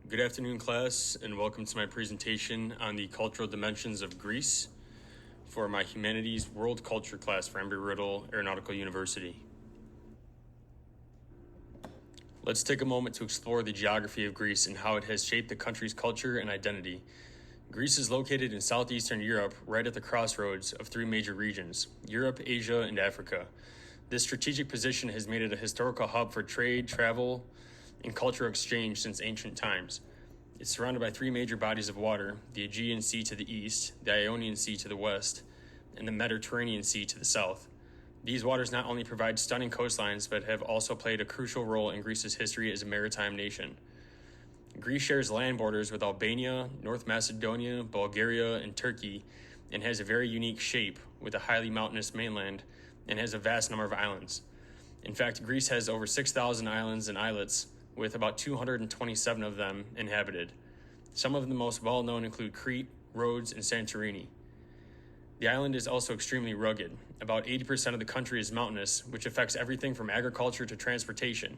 Good afternoon, class, and welcome to my presentation on the cultural dimensions of Greece for my Humanities World Culture class for Embry-Riddle Aeronautical University. Let's take a moment to explore the geography of Greece and how it has shaped the country's culture and identity. Greece is located in southeastern Europe, right at the crossroads of three major regions: Europe, Asia, and Africa. This strategic position has made it a historical hub for trade, travel, and cultural exchange since ancient times. It's surrounded by three major bodies of water: the Aegean Sea to the east, the Ionian Sea to the west, and the Mediterranean Sea to the south. These waters not only provide stunning coastlines, but have also played a crucial role in Greece's history as a maritime nation. Greece shares land borders with Albania, North Macedonia, Bulgaria, and Turkey, and has a very unique shape with a highly mountainous mainland and has a vast number of islands. In fact, Greece has over 6,000 islands and islets, with about 227 of them inhabited. Some of the most well-known include Crete, Rhodes, and Santorini. The island is also extremely rugged. About 80% of the country is mountainous, which affects everything from agriculture to transportation.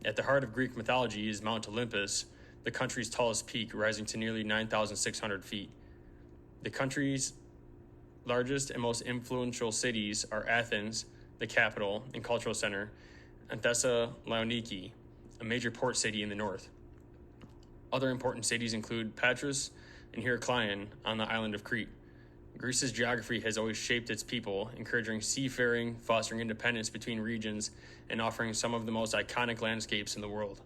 At the heart of Greek mythology is Mount Olympus, the country's tallest peak, rising to nearly 9,600 feet. The country's largest and most influential cities are Athens, the capital and cultural center, and Thessaloniki, a major port city in the north. Other important cities include Patras and Heraclion on the island of Crete. Greece's geography has always shaped its people, encouraging seafaring, fostering independence between regions, and offering some of the most iconic landscapes in the world.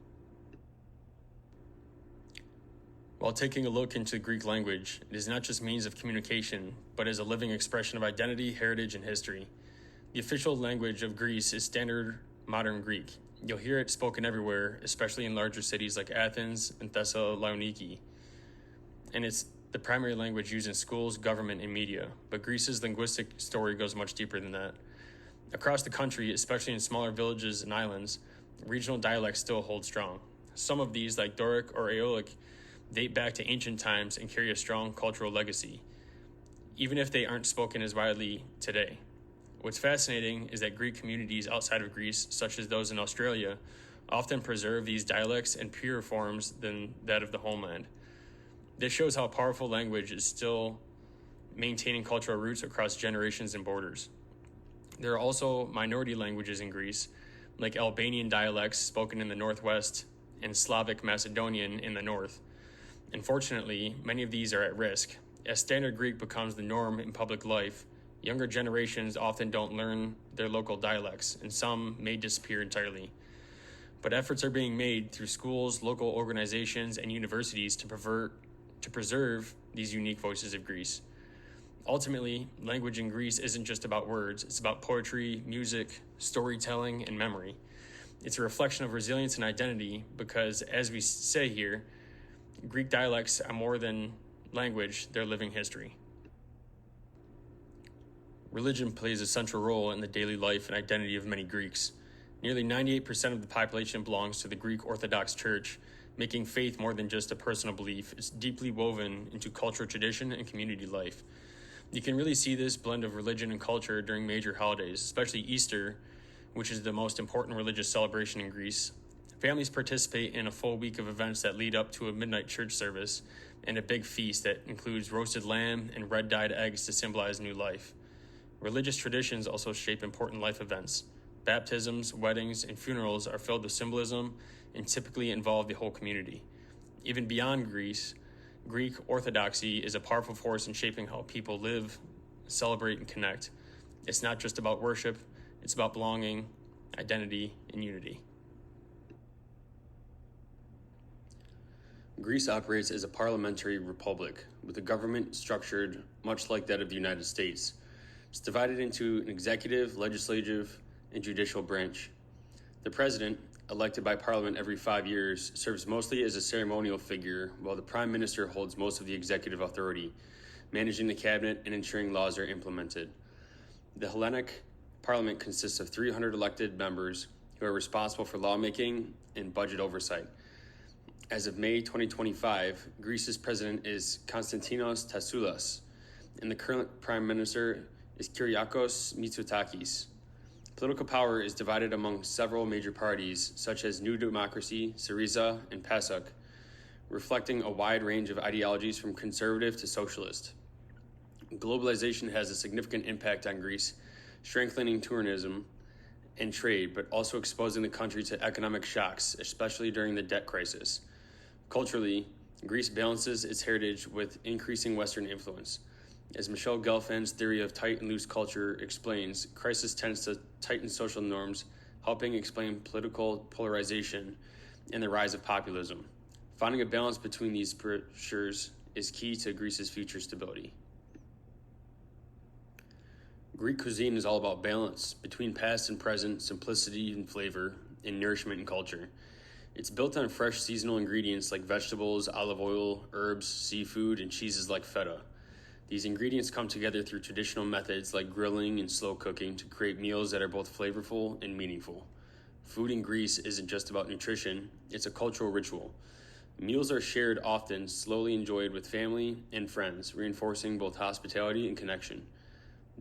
While taking a look into Greek language, it is not just means of communication, but is a living expression of identity, heritage, and history. The official language of Greece is Standard Modern Greek. You'll hear it spoken everywhere, especially in larger cities like Athens and Thessaloniki. And it's the primary language used in schools, government, and media. But Greece's linguistic story goes much deeper than that. Across the country, especially in smaller villages and islands, regional dialects still hold strong. Some of these, like Doric or Aeolic, date back to ancient times and carry a strong cultural legacy, even if they aren't spoken as widely today. What's fascinating is that Greek communities outside of Greece, such as those in Australia, often preserve these dialects in purer forms than that of the homeland. This shows how powerful language is still maintaining cultural roots across generations and borders. There are also minority languages in Greece, like Albanian dialects spoken in the northwest and Slavic Macedonian in the north. Unfortunately, many of these are at risk. As Standard Greek becomes the norm in public life, younger generations often don't learn their local dialects, and some may disappear entirely. But efforts are being made through schools, local organizations, and universities to preserve these unique voices of Greece. Ultimately, language in Greece isn't just about words, it's about poetry, music, storytelling, and memory. It's a reflection of resilience and identity because, as we say here, Greek dialects are more than language, they're living history. Religion plays a central role in the daily life and identity of many Greeks. Nearly 98% of the population belongs to the Greek Orthodox Church, making faith more than just a personal belief. It's deeply woven into cultural tradition and community life. You can really see this blend of religion and culture during major holidays, especially Easter, which is the most important religious celebration in Greece. Families participate in a full week of events that lead up to a midnight church service and a big feast that includes roasted lamb and red-dyed eggs to symbolize new life. Religious traditions also shape important life events. Baptisms, weddings, and funerals are filled with symbolism and typically involve the whole community. Even beyond Greece, Greek orthodoxy is a powerful force in shaping how people live, celebrate, and connect. It's not just about worship, it's about belonging, identity, and unity. Greece operates as a parliamentary republic, with a government structured much like that of the United States. It's divided into an executive, legislative, and judicial branch. The president, elected by parliament every 5 years, serves mostly as a ceremonial figure, while the prime minister holds most of the executive authority, managing the cabinet and ensuring laws are implemented. The Hellenic parliament consists of 300 elected members who are responsible for lawmaking and budget oversight. As of May 2025, Greece's president is Konstantinos Tassoulas, and the current prime minister is Kyriakos Mitsotakis. Political power is divided among several major parties, such as New Democracy, Syriza, and PASOK. reflecting a wide range of ideologies from conservative to socialist. Globalization has a significant impact on Greece, strengthening tourism and trade, but also exposing the country to economic shocks, especially during the debt crisis. Culturally, Greece balances its heritage with increasing Western influence. As Michel Gelfand's theory of tight and loose culture explains, crisis tends to tighten social norms, helping explain political polarization and the rise of populism. Finding a balance between these pressures is key to Greece's future stability. Greek cuisine is all about balance between past and present, simplicity and flavor, and nourishment and culture. It's built on fresh seasonal ingredients like vegetables, olive oil, herbs, seafood, and cheeses like feta. These ingredients come together through traditional methods like grilling and slow cooking to create meals that are both flavorful and meaningful. Food in Greece isn't just about nutrition, it's a cultural ritual. Meals are shared often, slowly enjoyed with family and friends, reinforcing both hospitality and connection.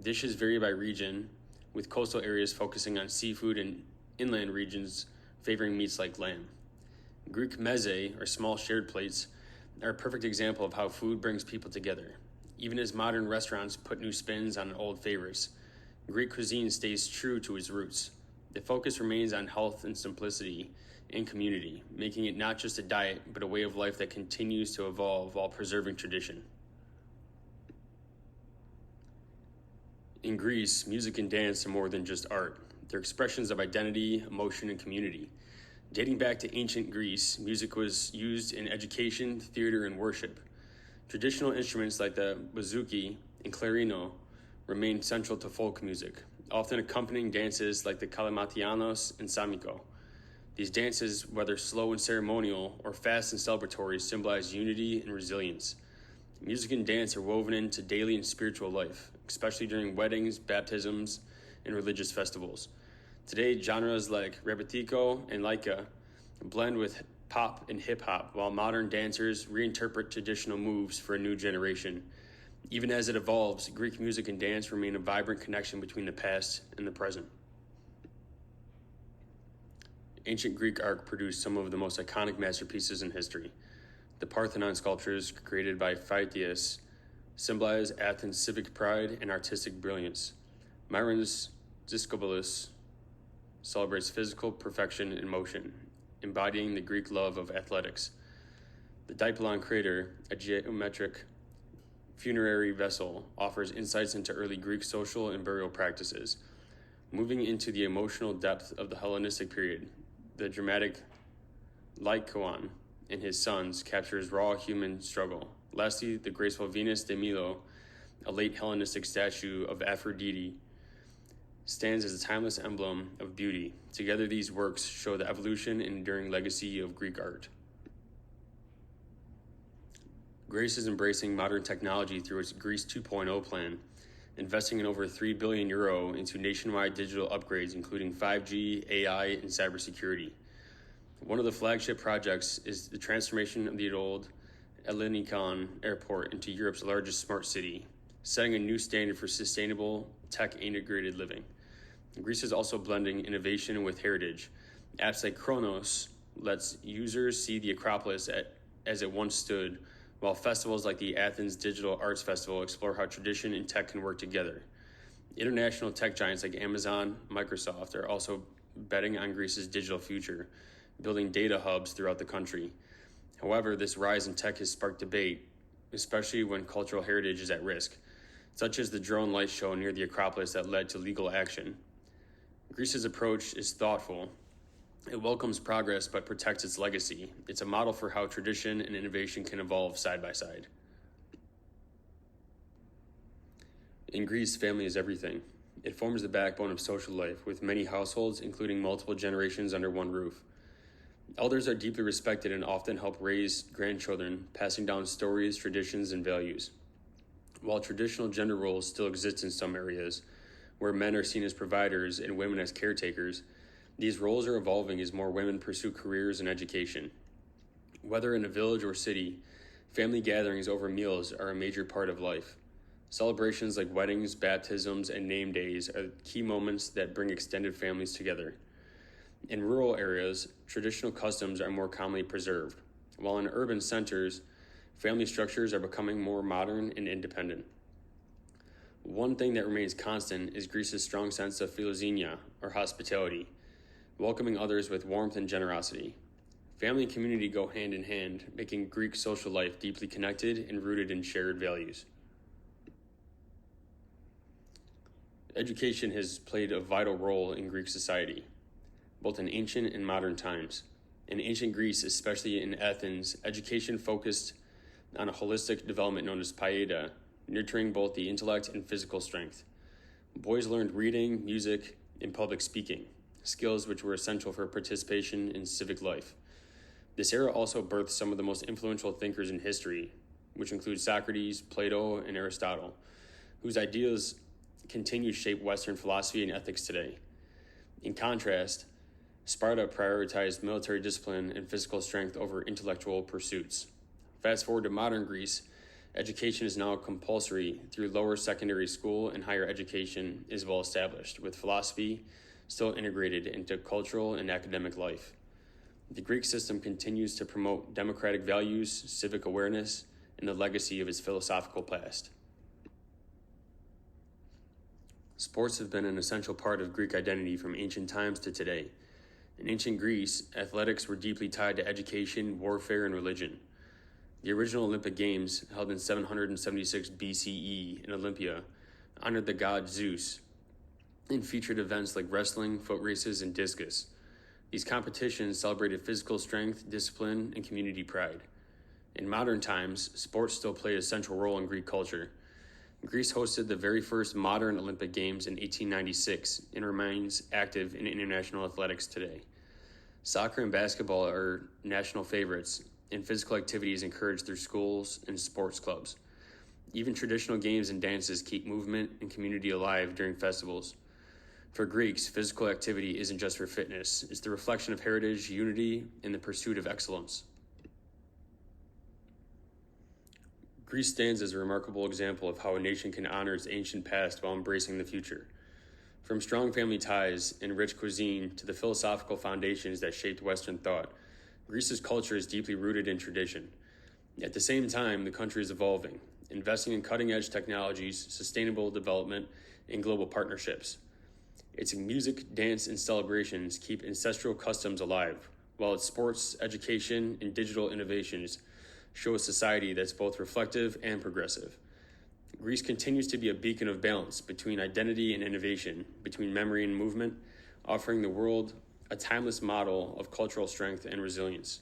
Dishes vary by region, with coastal areas focusing on seafood and inland regions favoring meats like lamb. Greek meze, or small shared plates, are a perfect example of how food brings people together. Even as modern restaurants put new spins on old favorites, Greek cuisine stays true to its roots. The focus remains on health and simplicity and community, making it not just a diet, but a way of life that continues to evolve while preserving tradition. In Greece, music and dance are more than just art. They're expressions of identity, emotion, and community. Dating back to ancient Greece, music was used in education, theater, and worship. Traditional instruments like the bouzouki and clarino remain central to folk music, often accompanying dances like the kalimatianos and samiko. These dances, whether slow and ceremonial or fast and celebratory, symbolize unity and resilience. Music and dance are woven into daily and spiritual life, especially during weddings, baptisms, and religious festivals. Today, genres like rebetiko and laika blend with pop and hip-hop, while modern dancers reinterpret traditional moves for a new generation. Even as it evolves, Greek music and dance remain a vibrant connection between the past and the present. Ancient Greek art produced some of the most iconic masterpieces in history. The Parthenon sculptures created by Phaedrus symbolize Athens' civic pride and artistic brilliance. Myron's Discobolus celebrates physical perfection in motion, embodying the Greek love of athletics. The Dipylon crater, a geometric funerary vessel, offers insights into early Greek social and burial practices. Moving into the emotional depth of the Hellenistic period, the dramatic Lycaon and his sons captures raw human struggle. Lastly, the graceful Venus de Milo, a late Hellenistic statue of Aphrodite, stands as a timeless emblem of beauty. Together, these works show the evolution and enduring legacy of Greek art. Greece is embracing modern technology through its Greece 2.0 plan, investing in over €3 billion into nationwide digital upgrades, including 5G, AI, and cybersecurity. One of the flagship projects is the transformation of the old Ellinikon Airport into Europe's largest smart city, setting a new standard for sustainable, tech-integrated living. Greece is also blending innovation with heritage. Apps like Kronos lets users see the Acropolis as it once stood, while festivals like the Athens Digital Arts Festival explore how tradition and tech can work together. International tech giants like Amazon, Microsoft are also betting on Greece's digital future, building data hubs throughout the country. However, this rise in tech has sparked debate, especially when cultural heritage is at risk, such as the drone light show near the Acropolis that led to legal action. Greece's approach is thoughtful. It welcomes progress but protects its legacy. It's a model for how tradition and innovation can evolve side by side. In Greece, family is everything. It forms the backbone of social life, with many households, including multiple generations under one roof. Elders are deeply respected and often help raise grandchildren, passing down stories, traditions, and values. While traditional gender roles still exist in some areas, where men are seen as providers and women as caretakers, these roles are evolving as more women pursue careers and education. Whether in a village or city, family gatherings over meals are a major part of life. Celebrations like weddings, baptisms, and name days are key moments that bring extended families together. In rural areas, traditional customs are more commonly preserved. while in urban centers, family structures are becoming more modern and independent. One thing that remains constant is Greece's strong sense of philoxenia, or hospitality, welcoming others with warmth and generosity. Family and community go hand in hand, making Greek social life deeply connected and rooted in shared values. Education has played a vital role in Greek society, both in ancient and modern times. In ancient Greece, especially in Athens, education focused on a holistic development known as paideia, nurturing both the intellect and physical strength. Boys learned reading, music, and public speaking, skills which were essential for participation in civic life. This era also birthed some of the most influential thinkers in history, which include Socrates, Plato, and Aristotle, whose ideas continue to shape Western philosophy and ethics today. In contrast, Sparta prioritized military discipline and physical strength over intellectual pursuits. Fast forward to modern Greece, education is now compulsory through lower secondary school, and higher education is well established, with philosophy still integrated into cultural and academic life. The Greek system continues to promote democratic values, civic awareness, and the legacy of its philosophical past. Sports have been an essential part of Greek identity from ancient times to today. In ancient Greece, athletics were deeply tied to education, warfare, and religion. The original Olympic Games, held in 776 BCE in Olympia, honored the god Zeus and featured events like wrestling, foot races, and discus. These competitions celebrated physical strength, discipline, and community pride. In modern times, sports still play a central role in Greek culture. Greece hosted the very first modern Olympic Games in 1896 and remains active in international athletics today. Soccer and basketball are national favorites, and physical activity is encouraged through schools and sports clubs. Even traditional games and dances keep movement and community alive during festivals. For Greeks, physical activity isn't just for fitness, it's the reflection of heritage, unity, and the pursuit of excellence. Greece stands as a remarkable example of how a nation can honor its ancient past while embracing the future. From strong family ties and rich cuisine to the philosophical foundations that shaped Western thought, Greece's culture is deeply rooted in tradition. At the same time, the country is evolving, investing in cutting-edge technologies, sustainable development, and global partnerships. Its music, dance, and celebrations keep ancestral customs alive, while its sports, education, and digital innovations show a society that's both reflective and progressive. Greece continues to be a beacon of balance between identity and innovation, between memory and movement, offering the world a timeless model of cultural strength and resilience.